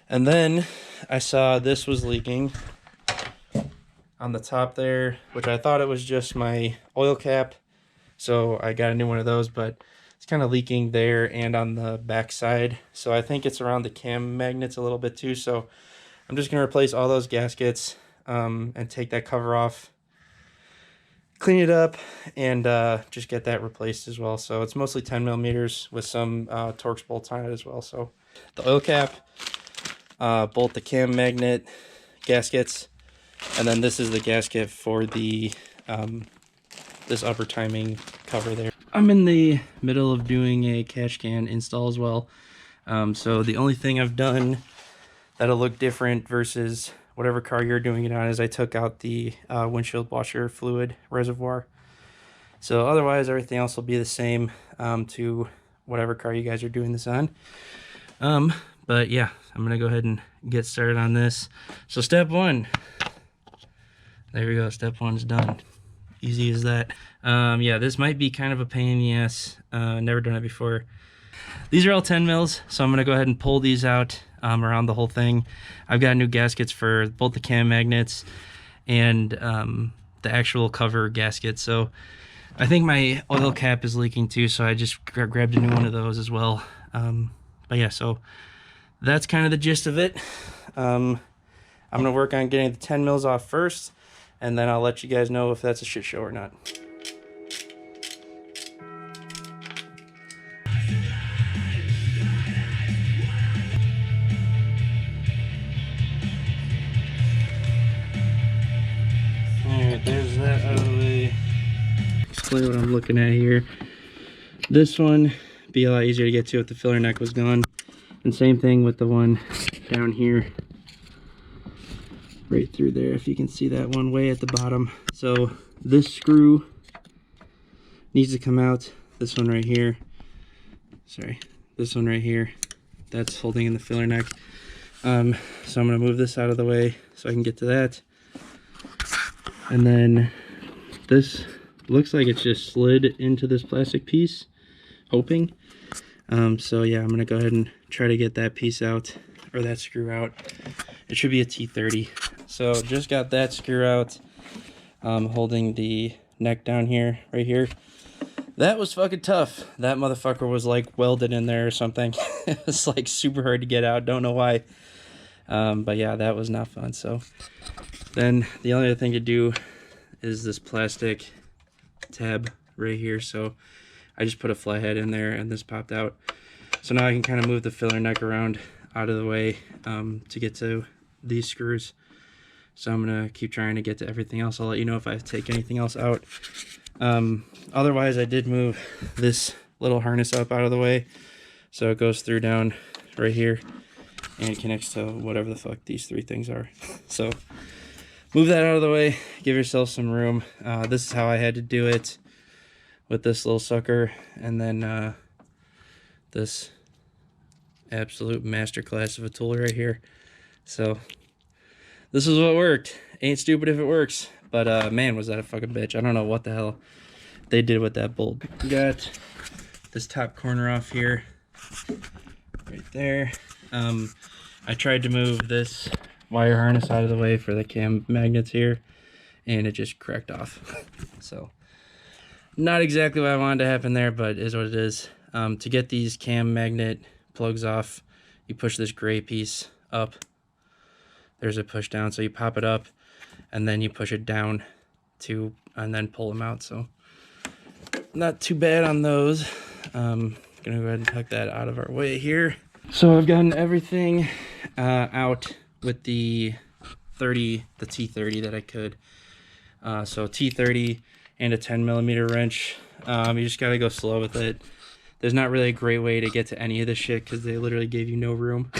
And then I saw this was leaking on the top there, which I thought it was just my oil cap. So I got a new one of those, but it's kind of leaking there and on the back side. So I think it's around the cam magnets a little bit too. So I'm just going to replace all those gaskets and take that cover off, clean it up, and just get that replaced as well. So it's mostly 10 millimeters with some Torx bolts on it as well. So the oil cap, bolt the cam magnet, gaskets, and then this is the gasket for the this upper timing cover there. I'm in the middle of doing a catch can install as well. So the only thing I've done that'll look different versus whatever car you're doing it on is I took out the windshield washer fluid reservoir. So otherwise everything else will be the same to whatever car you guys are doing this on. But yeah, I'm gonna go ahead and get started on this. So step one, there we go, step one's done. Easy as that. Yeah, this might be kind of a pain in the ass. Never done it before. These are all 10 mils, so I'm gonna go ahead and pull these out around the whole thing. I've got new gaskets for both the cam magnets and the actual cover gasket. So I think my oil cap is leaking too, so I just grabbed a new one of those as well. But yeah, so that's kind of the gist of it. I'm gonna work on getting the 10 mils off first, and then I'll let you guys know if that's a shit show or not. Alright, there's that out of the way. Explain what I'm looking at here. This one be a lot easier to get to if the filler neck was gone. And same thing with the one down here. Right through there, if you can see that one way at the bottom. So this screw needs to come out. This one right here, sorry, this one right here, that's holding in the filler neck. So I'm gonna move this out of the way so I can get to that. And then this looks like it's just slid into this plastic piece, hoping. So yeah, I'm gonna go ahead and try to get that piece out, or that screw out. It should be a T30. So just got that screw out, holding the neck down here, right here. That was fucking tough. That motherfucker was like welded in there or something. It was like super hard to get out, don't know why. But yeah, that was not fun. So then the only other thing to do is this plastic tab right here. So I just put a flathead in there and this popped out. So now I can kind of move the filler neck around out of the way to get to these screws. So I'm gonna keep trying to get to everything else. I'll let you know if I take anything else out. Otherwise, I did move this little harness up out of the way, so it goes through down right here and connects to whatever the fuck these three things are. So move that out of the way, give yourself some room. This is how I had to do it with this little sucker, and then this absolute masterclass of a tool right here. So this is what worked. Ain't stupid if it works. But man, was that a fucking bitch. I don't know what the hell they did with that bolt. Got this top corner off here, right there. I tried to move this wire harness out of the way for the cam magnets here, and it just cracked off. So not exactly what I wanted to happen there, but it is what it is. To get these cam magnet plugs off, you push this gray piece up. There's a push down, so you pop it up and then you push it down and then pull them out. So not too bad on those. Gonna go ahead and tuck that out of our way here. So I've gotten everything out with the T30 that I could. So T30 and a 10 millimeter wrench. You just gotta go slow with it. There's not really a great way to get to any of this shit because they literally gave you no room.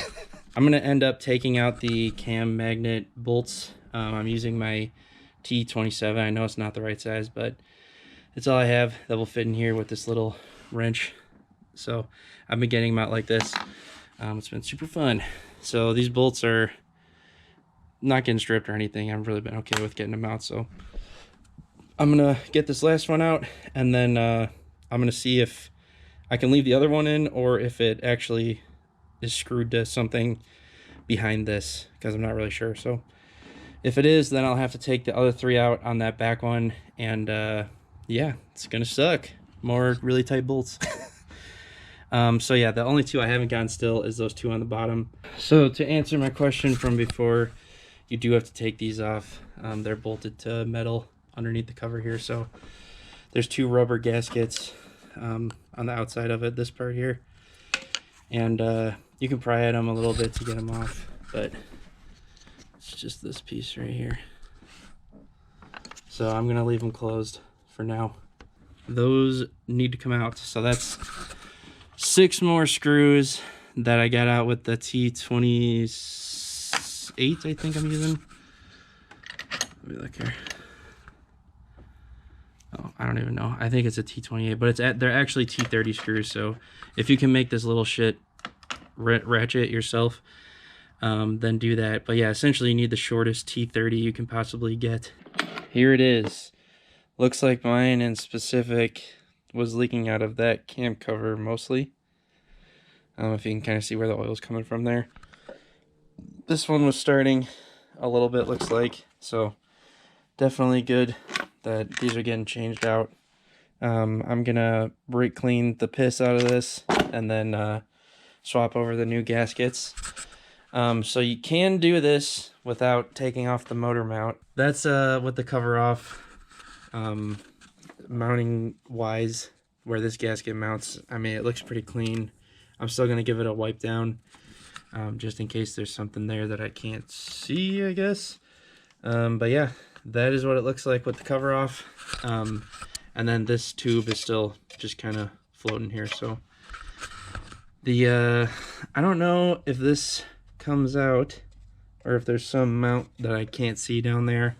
I'm gonna end up taking out the cam magnet bolts. I'm using my T27. I know it's not the right size, but it's all I have that will fit in here with this little wrench. So I've been getting them out like this. It's been super fun. So these bolts are not getting stripped or anything. I've really been okay with getting them out. So I'm gonna get this last one out, and then I'm gonna see if I can leave the other one in or if it actually is screwed to something behind this, because I'm not really sure. So if it is, then I'll have to take the other 3 out on that back one, and yeah, it's gonna suck. More really tight bolts. So yeah, the only 2 I haven't gotten still is those 2 on the bottom. So to answer my question from before, you do have to take these off. They're bolted to metal underneath the cover here. So there's 2 rubber gaskets on the outside of it, this part here. And you can pry at them a little bit to get them off, but it's just this piece right here. So I'm gonna leave them closed for now. Those need to come out. So that's 6 more screws that I got out with the T28, I think I'm using. Let me look here. Oh, I don't even know. I think it's a T28, but they're actually T30 screws. So if you can make this little shit ratchet yourself, then do that. But yeah, essentially you need the shortest T30 you can possibly get. Here it is. Looks like mine in specific was leaking out of that cam cover mostly. If you can kind of see where the oil's coming from there. This one was starting a little bit, looks like. So definitely good that these are getting changed out. I'm gonna brake clean the piss out of this and then swap over the new gaskets. So you can do this without taking off the motor mount. That's with the cover off. Mounting wise, where this gasket mounts, I mean, it looks pretty clean. I'm still gonna give it a wipe down, just in case there's something there that I can't see, I guess. But yeah, that is what it looks like with the cover off. And then this tube is still just kind of floating here. So the I don't know if this comes out or if there's some mount that I can't see down there.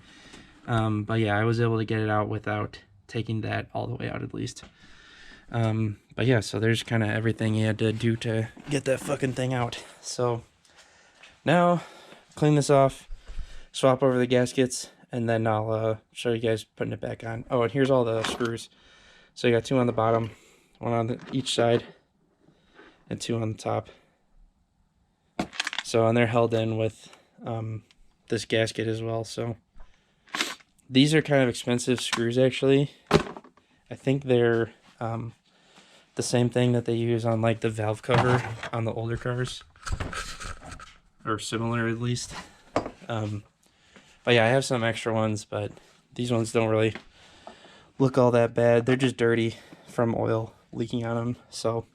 But yeah, I was able to get it out without taking that all the way out at least. But yeah, so there's kind of everything you had to do to get that fucking thing out. So now clean this off, swap over the gaskets, and then I'll show you guys putting it back on. Oh, and here's all the screws. So you got 2 on the bottom, 1 on each side, and 2 on the top. So, and they're held in with this gasket as well. So these are kind of expensive screws actually. I think they're the same thing that they use on like the valve cover on the older cars, or similar at least. But yeah, I have some extra ones, but these ones don't really look all that bad. They're just dirty from oil leaking on them. So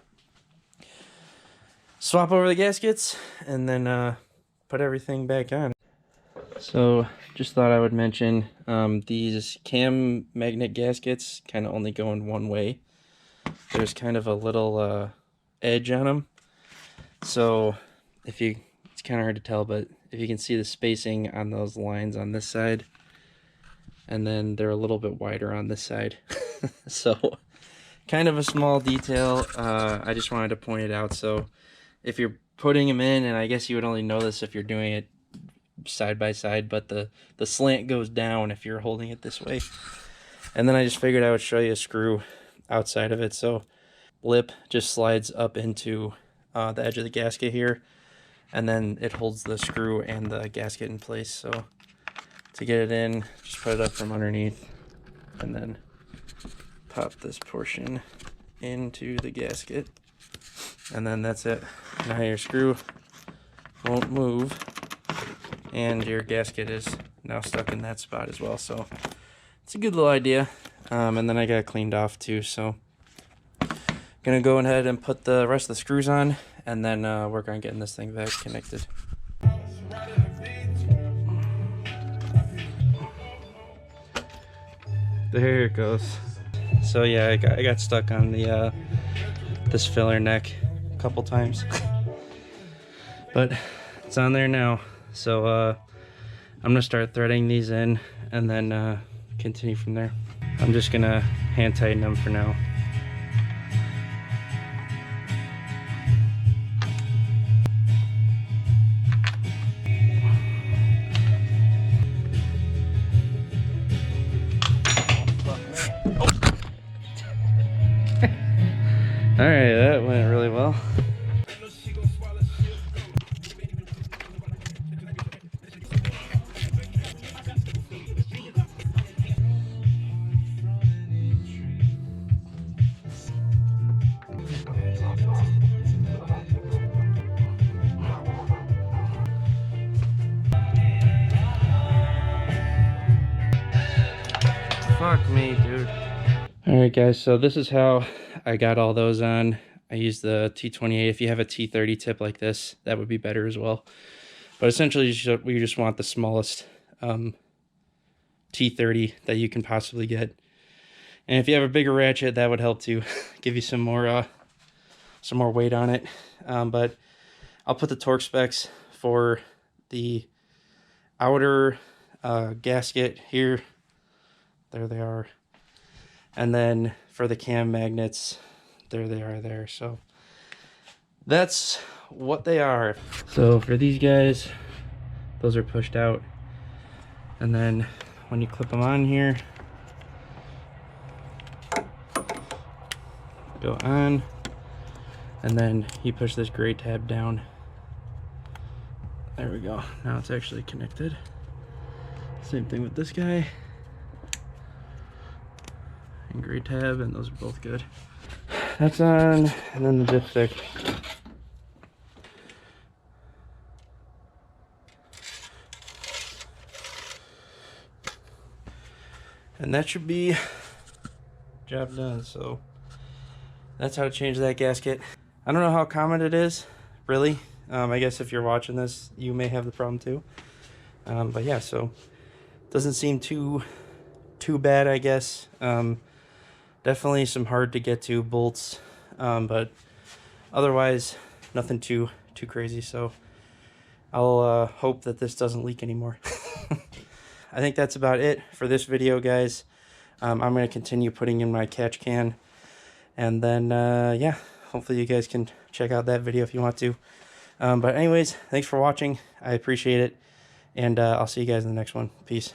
swap over the gaskets and then put everything back on. So just thought I would mention these cam magnet gaskets kind of only go in one way. There's kind of a little edge on them. So if you, it's kind of hard to tell, but if you can see the spacing on those lines on this side, and then they're a little bit wider on this side. So kind of a small detail. I just wanted to point it out. So if you're putting them in, and I guess you would only know this if you're doing it side by side, but the slant goes down if you're holding it this way. And then I just figured I would show you a screw outside of it. So lip just slides up into the edge of the gasket here, and then it holds the screw and the gasket in place. So to get it in, just put it up from underneath and then pop this portion into the gasket, and then that's it. Now your screw won't move, and your gasket is now stuck in that spot as well. So it's a good little idea. And then I got it cleaned off too, so gonna go ahead and put the rest of the screws on, and then work on getting this thing back connected. There it goes. So yeah, I got stuck on the this filler neck a couple times, but it's on there now. So I'm gonna start threading these in, and then continue from there. I'm just gonna hand tighten them for now. Alright, that went really well. Alright guys, so this is how I got all those on. I used the T28. If you have a T30 tip like this, that would be better as well. But essentially, we just want the smallest T30 that you can possibly get. And if you have a bigger ratchet, that would help to give you some more weight on it. But I'll put the torque specs for the outer gasket here. There they are. And then for the cam magnets, there they are there. So that's what they are. So for these guys, those are pushed out. And then when you clip them on here, go on, and then you push this gray tab down. There we go. Now it's actually connected. Same thing with this guy. And gray tab, and those are both good. That's on, and then the dipstick. And that should be job done. So that's how to change that gasket. I don't know how common it is, really. I guess if you're watching this, you may have the problem too. But yeah, so doesn't seem too bad, I guess. Definitely some hard to get to bolts, but otherwise nothing too crazy. So I'll hope that this doesn't leak anymore. I think that's about it for this video, guys. I'm going to continue putting in my catch can, and then yeah, hopefully you guys can check out that video if you want to. But anyways, thanks for watching. I appreciate it, and I'll see you guys in the next one. Peace.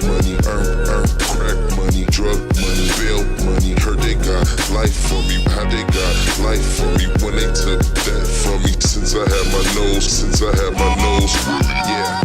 Money, earn, crack money, drug money, bail money. Heard they got life for me, how they got life for me when they took that from me. Since I had my nose, really, yeah.